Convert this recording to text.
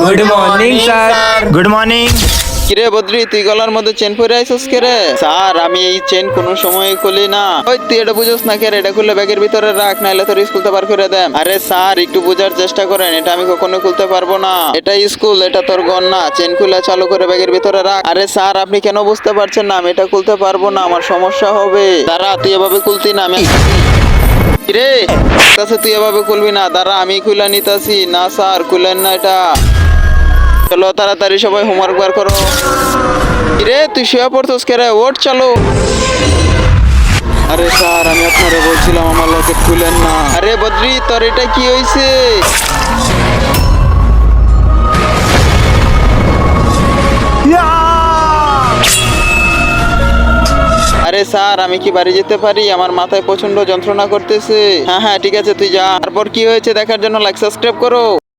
Good morning sir. Good morning. কিরে বদ্রি, তুই গলার মধ্যে চেন পরে আইছস কে রে? স্যার, আমি এই চেন কোনো সময় খুলি না। ওই তুই এটা বুঝোস না কে রে? এটা খুলে ব্যাগের ভিতরে রাখ, নাইলে তোর স্কুল তো বার করে দেন। আরে স্যার, একটু বোঝার চেষ্টা করেন, এটা আমি কখনো খুলতে পারবো না। এটা স্কুল, এটা তোর ঘর না। চেন খুলে চালু করে ব্যাগের ভিতরে রাখ। আরে স্যার, আপনি কেন বুঝতে পারছেন না? আমি এটা খুলতে পারবো না, আমার সমস্যা হবে। দাঁড়া, তুই এভাবে খুলতি না। আমি রে তুই এভাবে খুলবি না, দাঁড়া আমি খুলে নিতাছি। না স্যার, খুলেন না এটা। চলো তাড়াতাড়ি সবাই হোমওয়ার্ক বার করো। রে তুই শুয়ে পড়তোস কে রে? ওঠ চলো। আরে স্যার, আমি আপনারে বলছিলাম আমার লকেট খুলেন না। আরে বদ্রি, তোর এটা কি হয়েছে? আরে স্যার, আমি কি বাড়ি যেতে পারি? আমার মাথায় প্রচন্ড যন্ত্রণা করতেছে। হ্যাঁ হ্যাঁ, ঠিক আছে, তুই যা। তারপর কি হয়েছে দেখার জন্য লাইক সাবস্ক্রাইব করো।